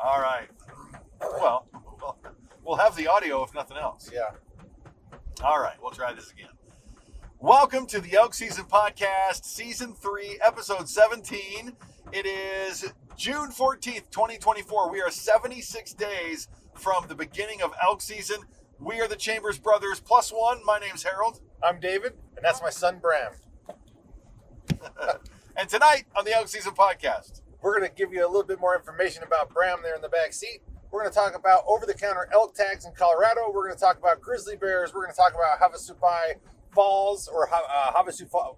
All right. Well, we'll have the audio if nothing else. Yeah. All right, we'll try this again. Welcome to the Elk Season Podcast, Season 3, Episode 17. It is June 14th, 2024. We are 76 days from the beginning of elk season. We are the Chambers Brothers, plus one. My name's Harold. I'm David, and that's my son, Bram. And tonight on the Elk Season Podcast, we're going to give you a little bit more information about Bram there in the back seat. We're going to talk about over-the-counter elk tags in Colorado. We're going to talk about grizzly bears. We're going to talk about Havasupai Falls, or Havasupai,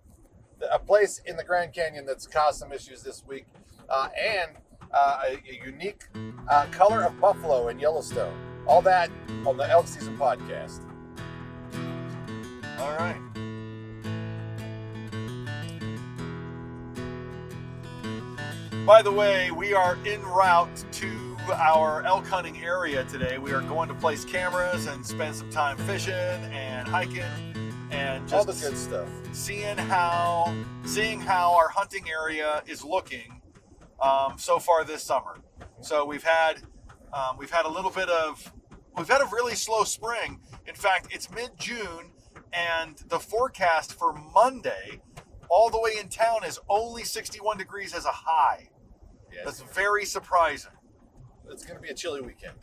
a place in the Grand Canyon that's caused some issues this week, and a unique color of buffalo in Yellowstone. All that on the Elk Season Podcast. all right. By the way, we are en route to our elk hunting area today. We are going to place cameras and spend some time fishing and hiking and just all the good stuff. Seeing how our hunting area is looking so far this summer. So we've had a really slow spring. In fact, it's mid-June, and the forecast for Monday, all the way in town, is only 61 degrees as a high. Yes. That's very surprising. It's going to be a chilly weekend.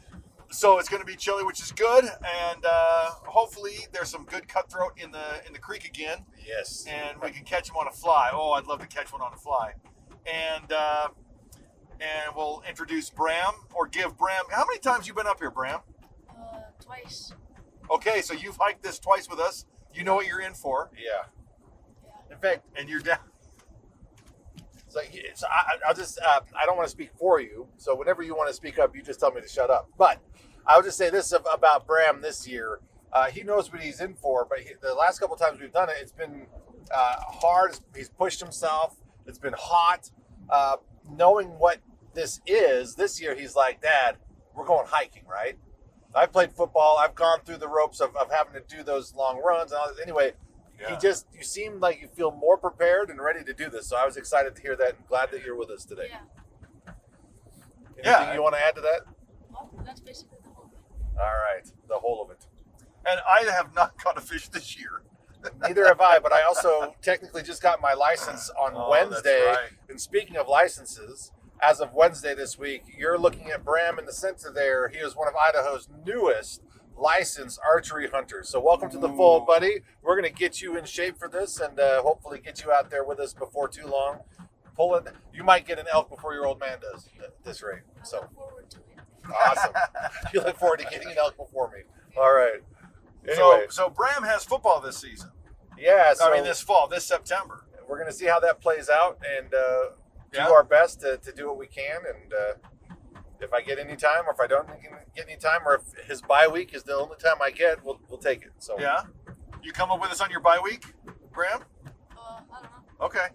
So it's going to be chilly, which is good, and hopefully there's some good cutthroat in the creek again. Yes. And we can catch them on a fly. Oh, I'd love to catch one on a fly. And we'll introduce Bram, or give Bram. How many times you been up here, Bram? Twice. Okay, so you've hiked this twice with us. You know what you're in for. Yeah. Yeah. In fact, And you're down. so I'll just, I don't want to speak for you. So whenever you want to speak up, you just tell me to shut up. But I'll just say this about Bram this year. He knows what he's in for, but the last couple of times we've done it, it's been hard. He's pushed himself. It's been hot. Knowing what this is, this year he's like, Dad, we're going hiking, right? I've played football. I've gone through the ropes of having to do those long runs. And all that. Anyway, Yeah. you seem like you feel more prepared and ready to do this. So I was excited to hear that and glad that you're with us today. Yeah. Anything you want to add to that? Well, that's basically the whole thing. All right. The whole of it. And I have not caught a fish this year. Neither have I, but I also technically just got my license on Wednesday. That's right. And speaking of licenses, as of Wednesday this week, you're looking at Bram in the center there. He is one of Idaho's newest licensed archery hunters. So welcome to the fold, buddy. We're going to get you in shape for this and hopefully get you out there with us before too long. You might get an elk before your old man does at this rate. I So look forward to it. awesome. You look forward to getting an elk before me. All right. Anyway, So Bram has football this season. yeah. So this fall, this September. we're going to see how that plays out and do Yeah. our best to do what we can. And if I get any time, or if I don't get any time, or if his bye week is the only time I get, we'll take it. So Yeah? You come up with us on your bye week, Bram? I don't know. Okay.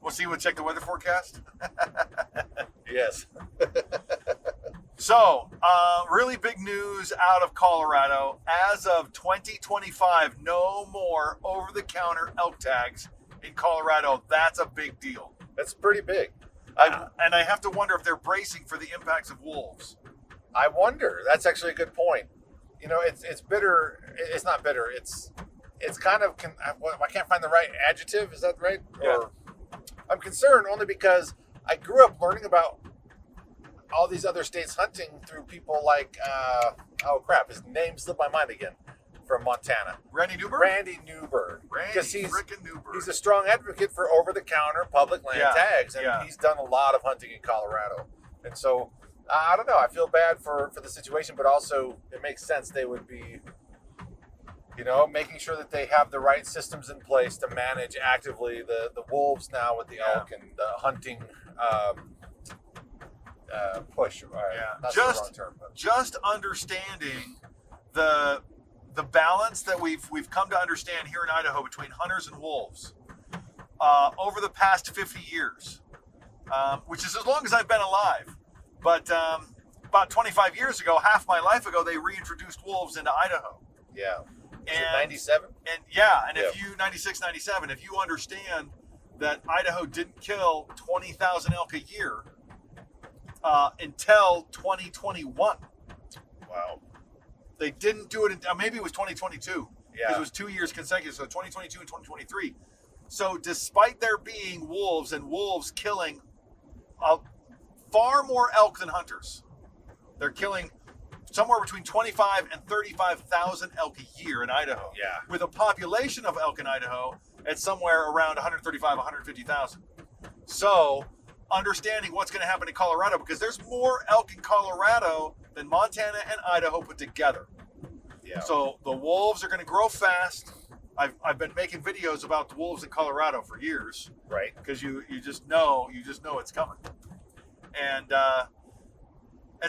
We'll check the weather forecast. yes. So, really big news out of Colorado. As of 2025, no more over-the-counter elk tags in Colorado. That's a big deal. That's pretty big. And I have to wonder if they're bracing for the impacts of wolves. I wonder. That's actually a good point. You know, it's bitter. It's not bitter. It's kind of. I can't find the right adjective. Is that right? Yeah. Or I'm concerned only because I grew up learning about all these other states hunting through people like his name slipped my mind again, from Montana. Randy Newberg? Randy Newberg. Randy Because he's frickin' Newberg. a strong advocate for over-the-counter public land tags, and he's done a lot of hunting in Colorado. And so, I don't know, I feel bad for the situation, but also it makes sense they would be, making sure that they have the right systems in place to manage actively the wolves now with the elk and the hunting push. That's the wrong term, but. Just understanding the balance that we've come to understand here in Idaho between hunters and wolves over the past 50 years, which is as long as I've been alive. But about 25 years ago, half my life ago, they reintroduced wolves into Idaho. Yeah. And 97? If you 96, 97, if you understand that Idaho didn't kill 20,000 elk a year, until 2021. Wow. They didn't do it. Maybe it was 2022. Yeah. Because it was 2 years consecutive, so 2022 and 2023. So despite there being wolves and wolves killing far more elk than hunters, they're killing somewhere between 25 and 35,000 elk a year in Idaho. Yeah. With a population of elk in Idaho at somewhere around 135, 150,000. So understanding what's going to happen in Colorado, because there's more elk in Colorado than Montana and Idaho put together. Yeah. So the wolves are going to grow fast. I've been making videos about the wolves in Colorado for years. Right. Because you just know it's coming. And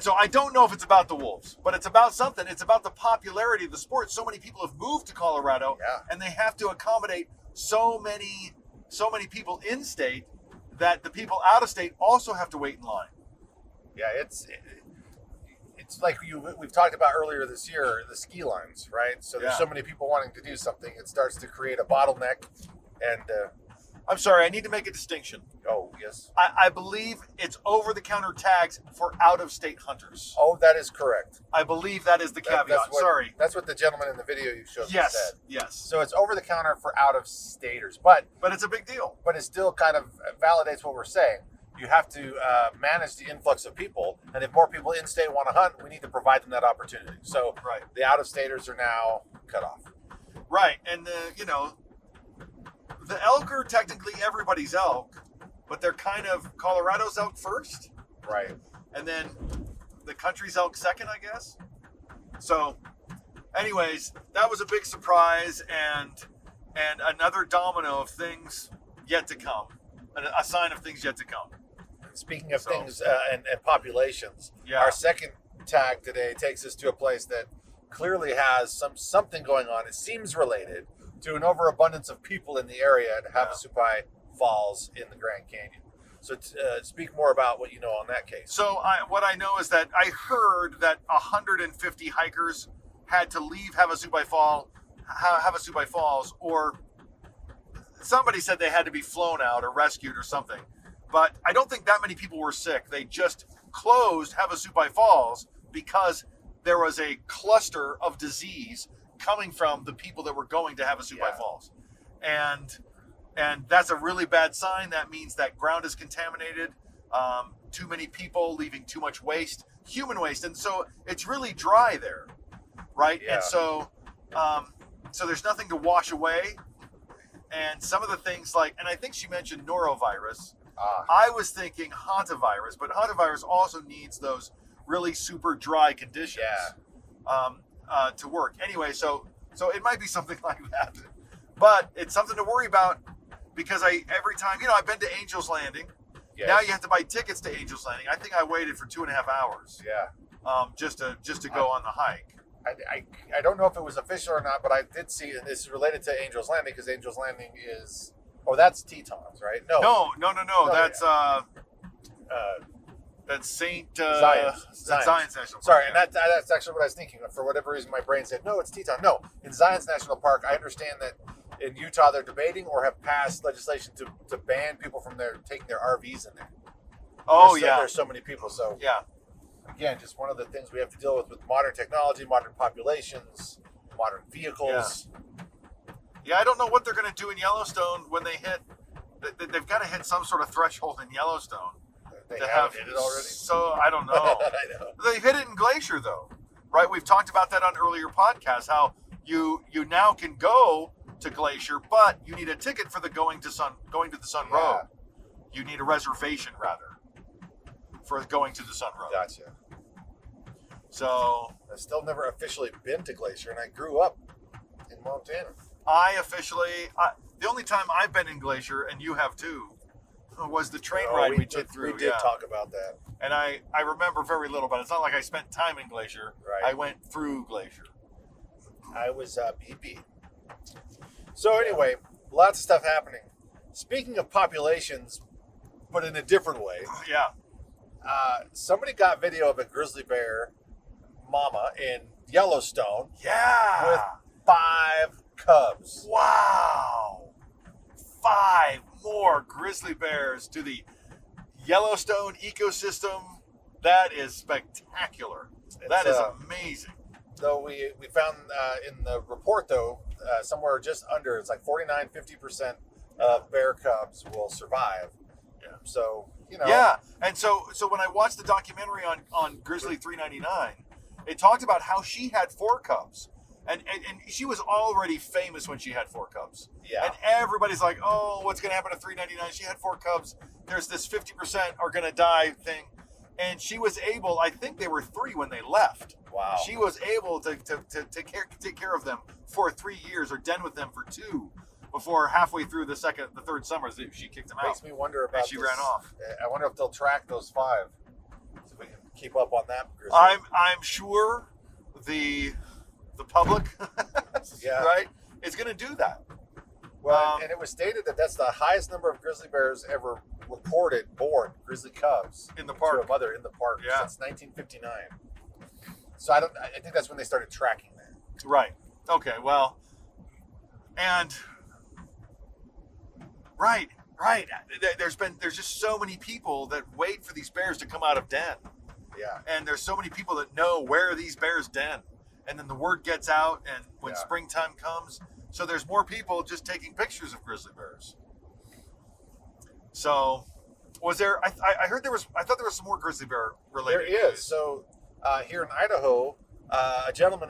so I don't know if it's about the wolves, but it's about something. It's about the popularity of the sport. So many people have moved to Colorado, and they have to accommodate so many people in state that the people out of state also have to wait in line. Yeah, it's like we've talked about earlier this year, the ski lines, right? So there's so many people wanting to do something, it starts to create a bottleneck. And I'm sorry, I need to make a distinction. oh yes, I believe it's over-the-counter tags for out-of-state hunters. oh that is correct. I believe that is the caveat. That's what the gentleman in the video you showed me Yes, said. yes. So it's over the counter for out-of-staters, but But it's a big deal. it still kind of validates what we're saying. You have to manage the influx of people, and if more people in state want to hunt, we need to provide them that opportunity. So Right. the out-of-staters are now cut off. Right, and the elk are technically everybody's elk, but they're kind of Colorado's elk first, Right. and then the country's elk second, I guess. So, anyways, that was a big surprise and another domino of things yet to come, a sign of things yet to come. Speaking of So- things and populations, Yeah. our second tag today takes us to a place that clearly has something going on. It seems related to an overabundance of people in the area at Havasupai Falls in the Grand Canyon. So speak more about what you know on that case. So what I know is that I heard that 150 hikers had to leave Havasupai Falls, or somebody said they had to be flown out or rescued or something. But I don't think that many people were sick. They just closed Havasupai Falls because there was a cluster of disease coming from the people that were going to Havasupai Falls. And that's a really bad sign. That means that ground is contaminated, too many people leaving too much waste, human waste. And so it's really dry there, right? Yeah. And so there's nothing to wash away. And some of the things and I think she mentioned norovirus. I was thinking hantavirus, but hantavirus also needs those really super dry conditions to work. Anyway, so it might be something like that. But it's something to worry about because every time, I've been to Angel's Landing. Yes. Now you have to buy tickets to Angel's Landing. I think I waited for 2.5 hours. Yeah. Just to go on the hike. I don't know if it was official or not, but I did see, and this is related to Angel's Landing because Angel's Landing is, that's Tetons, right? No. That's that's Saint Zion's National Park. Sorry, and that's actually what I was thinking. For whatever reason, my brain said, no, it's Teton. No, in Zion's National Park, I understand that in Utah they're debating or have passed legislation to ban people from taking their RVs in there. There's so many people. So again, just one of the things we have to deal with modern technology, modern populations, modern vehicles. Yeah, I don't know what they're going to do in Yellowstone when they hit. They've got to hit some sort of threshold in Yellowstone. They to have hit it already. So I don't know. I know. They've hit it in Glacier though, right? We've talked about that on earlier podcasts. How you now can go to Glacier, but you need a ticket for going to the Sun Road. You need a reservation rather for going to the Sun Road. Gotcha. So I've still never officially been to Glacier, and I grew up in Montana. The only time I've been in Glacier, and you have too, was the train ride we did through. We did talk about that. And I remember very little, but it's not like I spent time in Glacier. Right. I went through Glacier. I was BP. So anyway, lots of stuff happening. Speaking of populations, but in a different way. Yeah. Somebody got video of a grizzly bear mama in Yellowstone Yeah. with 5 cubs. Wow. 5 more grizzly bears to the Yellowstone ecosystem That is spectacular. That is It's, amazing. Though we found in the report, though, somewhere just under, it's like 49-50% of bear cubs will survive. Yeah. So, Yeah, and so when I watched the documentary on Grizzly 399, it talked about how she had 4 cubs. And she was already famous when she had 4 cubs. Yeah. And everybody's like, oh, what's going to happen to 399? She had 4 cubs. There's this 50% are going to die thing. And she was able, I think they were 3 when they left. Wow. She was able to take care of them for 3 years, or den with them for 2, before halfway through the third summer, she kicked them out. Makes me wonder about And she ran off. I wonder if they'll track those 5. So if we can keep up on that. Grizzly. I'm sure the public, Yeah. right, is going to do that. Well, and it was stated that that's the highest number of grizzly bears ever reported born, grizzly cubs, In the to park. a mother in the park Yeah. since 1959. So I think that's when they started tracking that. Right. Okay. Well, and right. There's just so many people that wait for these bears to come out of den, Yeah. and there's so many people that know where these bears den, and then the word gets out, and when Yeah. springtime comes, so there's more people just taking pictures of grizzly bears. So, was there? I heard there was. I thought there was some more grizzly bear related. There is. news. So here in Idaho, a gentleman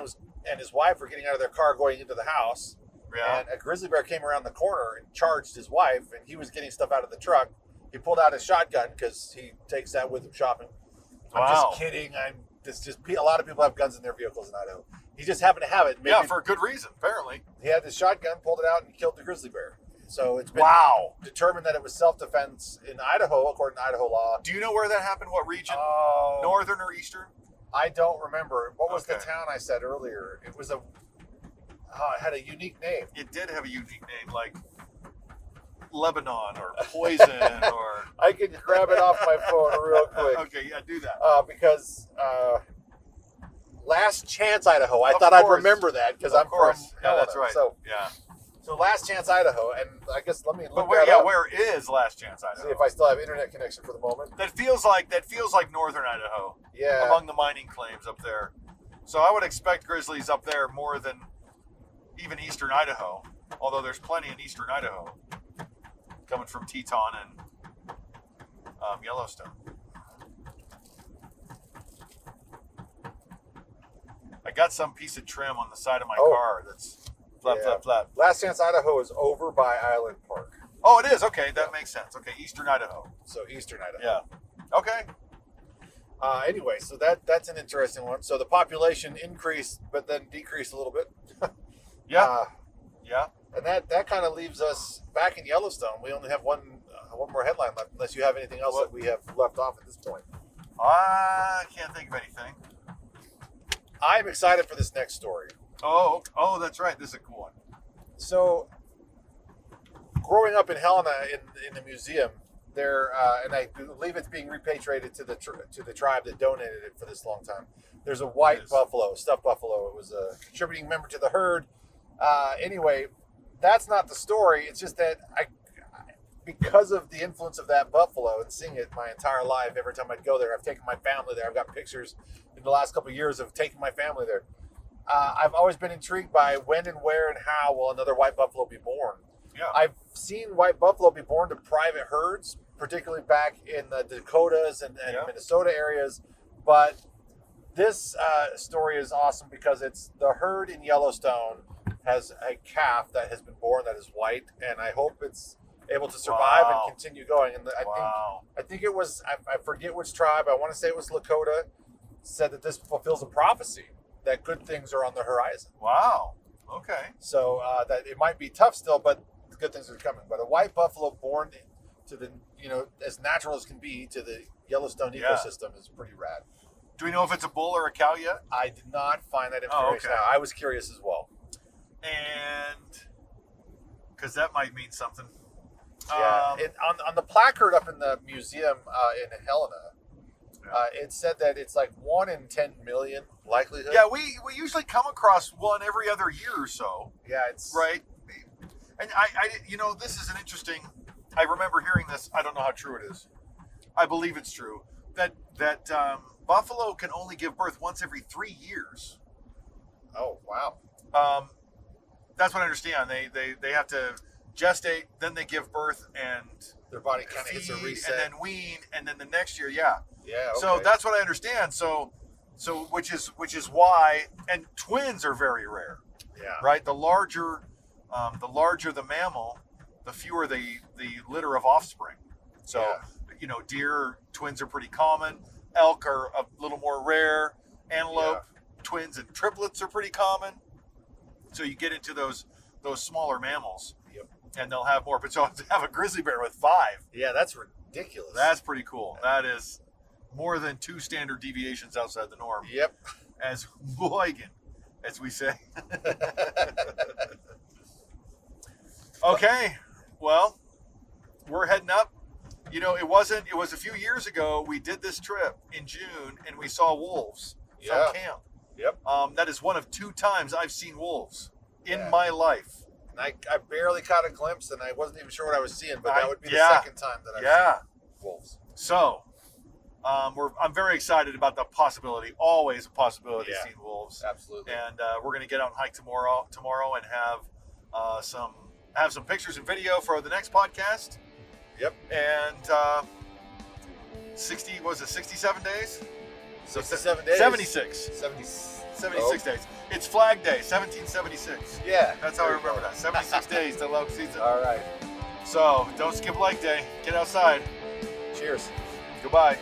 and his wife were getting out of their car going into the house, Yeah. and a grizzly bear came around the corner and charged his wife, and he was getting stuff out of the truck. He pulled out his shotgun because he takes that with him shopping. I'm Wow. just kidding. A lot of people have guns in their vehicles in Idaho. He just happened to have it. Yeah, for a good reason, apparently. He had his shotgun, pulled it out, and killed the grizzly bear. So it's been Wow. determined that it was self-defense in Idaho, according to Idaho law. Do you know where that happened? What region? Oh, Northern or eastern? I don't remember. What was the Okay. town I said earlier? It was it had a unique name. It did have a unique name, like Lebanon or Poison or. I can grab it off my phone real quick. Okay, yeah, do that. Because Last Chance, Idaho. I Of thought I'd course. remember that because Of I'm course. from Yeah, Helena. that's right. So Yeah. Last Chance, Idaho, and I guess let me look But where? that Yeah, up. where is Last Chance Idaho? See if I still have internet connection for the moment. That feels like Northern Idaho Yeah. among the mining claims up there. So I would expect grizzlies up there more than even Eastern Idaho. Although there's plenty in Eastern Idaho coming from Teton and Yellowstone. I got some piece of trim on the side of my car that's flap. Last Chance, Idaho is over by Island Park. Oh, it is. Okay, that makes sense. Okay, Eastern Idaho. So Eastern Idaho. Yeah. Okay. Anyway, so that's an interesting one. So the population increased, but then decreased a little bit. Yeah. Yeah. And that kind of leaves us back in Yellowstone. We only have one more headline left, unless you have anything else that we have left off at this point. I can't think of anything. I'm excited for this next story. Oh, that's right. This is a cool one. So, growing up in Helena in the museum, there and I believe it's being repatriated to the tribe that donated it for this long time. There's a white buffalo, stuffed buffalo. It was a contributing member to the herd. Anyway, that's not the story. It's just that because of the influence of that buffalo and seeing it my entire life, every time I'd go there, I've taken my family there. I've got pictures in the last couple of years of taking my family there. I've always been intrigued by when and where and how will another white buffalo be born. Yeah. I've seen white buffalo be born to private herds, particularly back in the Dakotas and Minnesota areas. But this story is awesome because it's the herd in Yellowstone has a calf that has been born that is white, and I hope it's able to survive and continue going. And I think it was, I forget which tribe, I want to say it was Lakota, said that this fulfills a prophecy that good things are on the horizon. Wow. Okay. So that it might be tough still, but good things are coming. But a white buffalo born to the, as natural as can be to the Yellowstone ecosystem is pretty rad. Do we know if it's a bull or a cow yet? I did not find that information out. I was curious as well. And because that might mean something. Yeah. On the placard up in the museum in Helena, it said that it's like 1 in 10 million likelihood. Yeah, we usually come across one every other year or so. Yeah, it's right. And I this is an interesting. I remember hearing this. I don't know how true it is. I believe it's true, that buffalo can only give birth once every 3 years. Oh, wow. That's what I understand. They have to gestate, then they give birth and Their body kind of hits a feed, reset. and then wean, and then the next year, yeah. Yeah, okay. So that's what I understand. So which is why, and twins are very rare, yeah. right? The larger the mammal, the fewer the litter of offspring. So Yeah. Deer twins are pretty common. Elk are a little more rare. Antelope twins and triplets are pretty common. So you get into those smaller mammals, Yep. and they'll have more. But so to have a grizzly bear with 5, Yeah, that's ridiculous. that's pretty cool. That is more than 2 standard deviations outside the norm, Yep. as Huygen, as we say. Okay, well, we're heading up. It was a few years ago we did this trip in June, and we saw wolves Yeah. from camp. Yep. That is one of 2 times I've seen wolves in Yeah. my life. And I barely caught a glimpse, and I wasn't even sure what I was seeing, but that would be the Yeah. second time that I've Yeah. seen wolves. So, I'm very excited about the possibility, always a possibility of Yeah. seeing wolves. Absolutely. And we're going to get out and hike tomorrow and have some pictures and video for the next podcast. Yep. And 67 days? 67 days. 76. 76 days. It's Flag Day, 1776. Yeah. That's how I there you remember go. that. 76 days till Elk Season. All right. So don't skip leg day. Get outside. Cheers. Goodbye.